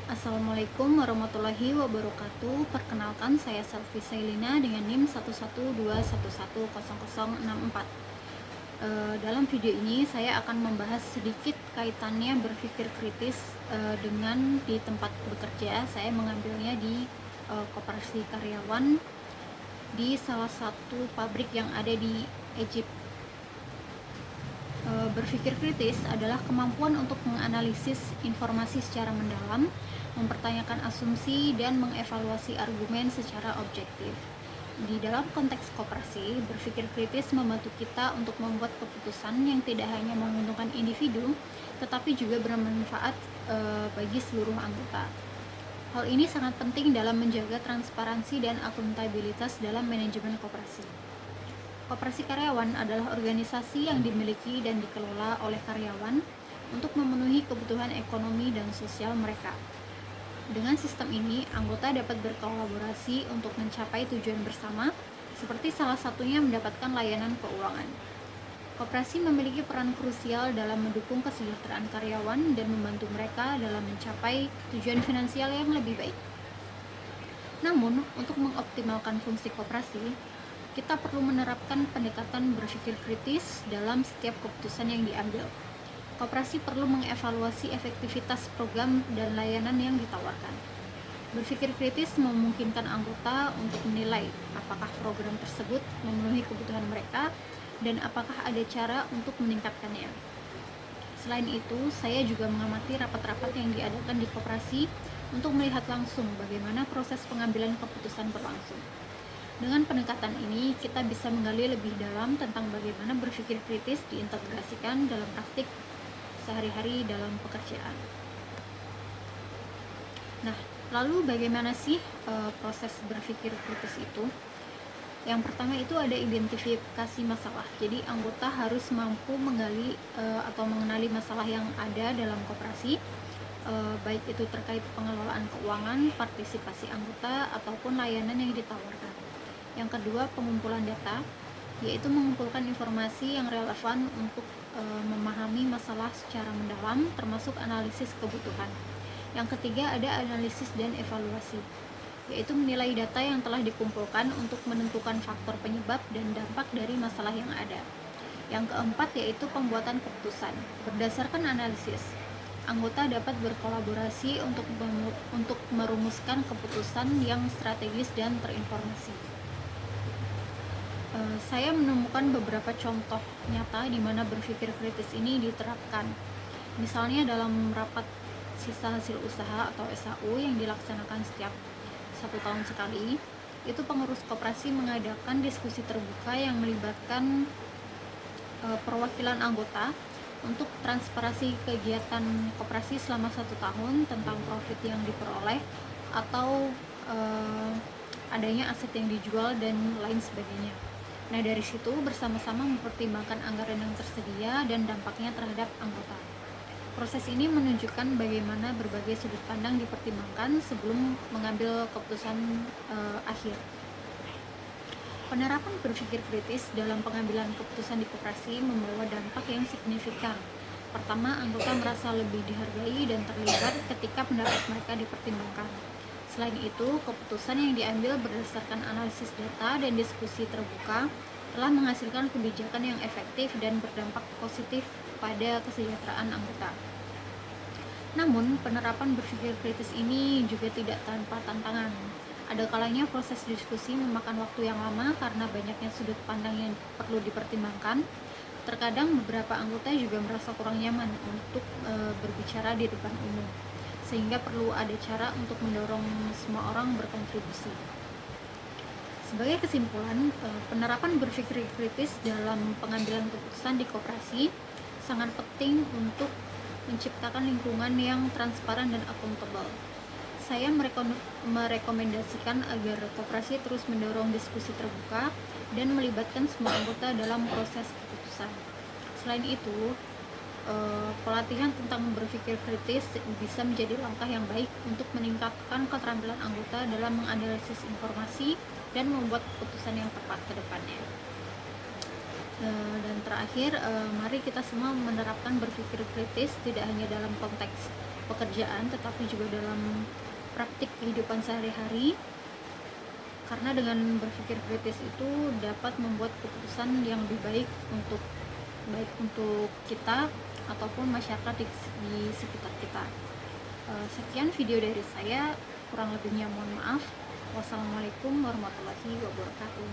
Assalamualaikum warahmatullahi wabarakatuh. Perkenalkan, saya Selvi Sailina dengan NIM 112110064. Dalam video ini saya akan membahas sedikit kaitannya berpikir kritis dengan di tempat bekerja. Saya mengambilnya di koperasi karyawan di salah satu pabrik yang ada di Egypt. Berpikir kritis adalah kemampuan untuk menganalisis informasi secara mendalam, mempertanyakan asumsi, dan mengevaluasi argumen secara objektif. Di dalam konteks koperasi, berpikir kritis membantu kita untuk membuat keputusan yang tidak hanya menguntungkan individu, tetapi juga bermanfaat bagi seluruh anggota. Hal ini sangat penting dalam menjaga transparansi dan akuntabilitas dalam manajemen koperasi. Koperasi karyawan adalah organisasi yang dimiliki dan dikelola oleh karyawan untuk memenuhi kebutuhan ekonomi dan sosial mereka. Dengan sistem ini, anggota dapat berkolaborasi untuk mencapai tujuan bersama, seperti salah satunya mendapatkan layanan keuangan. Koperasi memiliki peran krusial dalam mendukung kesejahteraan karyawan dan membantu mereka dalam mencapai tujuan finansial yang lebih baik. Namun, untuk mengoptimalkan fungsi koperasi, kita perlu menerapkan pendekatan berpikir kritis dalam setiap keputusan yang diambil. Koperasi perlu mengevaluasi efektivitas program dan layanan yang ditawarkan. Berpikir kritis memungkinkan anggota untuk menilai apakah program tersebut memenuhi kebutuhan mereka dan apakah ada cara untuk meningkatkannya. Selain itu, saya juga mengamati rapat-rapat yang diadakan di koperasi untuk melihat langsung bagaimana proses pengambilan keputusan berlangsung. Dengan pendekatan ini, kita bisa menggali lebih dalam tentang bagaimana berpikir kritis diintegrasikan dalam praktik sehari-hari dalam pekerjaan. Nah, lalu bagaimana sih proses berpikir kritis itu? Yang pertama itu ada identifikasi masalah. Jadi anggota harus mampu menggali atau mengenali masalah yang ada dalam koperasi, baik itu terkait pengelolaan keuangan, partisipasi anggota, ataupun layanan yang ditawarkan. Yang kedua, pengumpulan data, yaitu mengumpulkan informasi yang relevan untuk memahami masalah secara mendalam, termasuk analisis kebutuhan. Yang ketiga, ada analisis dan evaluasi, yaitu menilai data yang telah dikumpulkan untuk menentukan faktor penyebab dan dampak dari masalah yang ada. Yang keempat, yaitu pembuatan keputusan. Berdasarkan analisis, anggota dapat berkolaborasi untuk merumuskan keputusan yang strategis dan terinformasi. Saya menemukan beberapa contoh nyata di mana berpikir kritis ini diterapkan. Misalnya dalam rapat sisa hasil usaha atau SHU yang dilaksanakan setiap 1 tahun sekali, itu pengurus koperasi mengadakan diskusi terbuka yang melibatkan perwakilan anggota untuk transparansi kegiatan koperasi selama 1 tahun tentang profit yang diperoleh atau adanya aset yang dijual dan lain sebagainya. Nah, dari situ bersama-sama mempertimbangkan anggaran yang tersedia dan dampaknya terhadap anggota. Proses ini menunjukkan bagaimana berbagai sudut pandang dipertimbangkan sebelum mengambil keputusan akhir. Penerapan berpikir kritis dalam pengambilan keputusan di koperasi membawa dampak yang signifikan. Pertama, anggota merasa lebih dihargai dan terlibat ketika pendapat mereka dipertimbangkan. Selain itu, keputusan yang diambil berdasarkan analisis data dan diskusi terbuka telah menghasilkan kebijakan yang efektif dan berdampak positif pada kesejahteraan anggota. Namun, penerapan berpikir kritis ini juga tidak tanpa tantangan. Ada kalanya proses diskusi memakan waktu yang lama karena banyaknya sudut pandang yang perlu dipertimbangkan. Terkadang beberapa anggota juga merasa kurang nyaman untuk berbicara di depan umum, sehingga perlu ada cara untuk mendorong semua orang berkontribusi. Sebagai kesimpulan, penerapan berpikir kritis dalam pengambilan keputusan di koperasi sangat penting untuk menciptakan lingkungan yang transparan dan akuntabel. Saya merekomendasikan agar koperasi terus mendorong diskusi terbuka dan melibatkan semua anggota dalam proses keputusan. Selain itu, pelatihan tentang berpikir kritis bisa menjadi langkah yang baik untuk meningkatkan keterampilan anggota dalam menganalisis informasi dan membuat keputusan yang tepat ke depannya. Dan terakhir, mari kita semua menerapkan berpikir kritis tidak hanya dalam konteks pekerjaan, tetapi juga dalam praktik kehidupan sehari-hari. Karena dengan berpikir kritis itu dapat membuat keputusan yang lebih baik untuk kita ataupun masyarakat di sekitar kita. Sekian video dari saya, kurang lebihnya mohon maaf. Wassalamualaikum warahmatullahi wabarakatuh.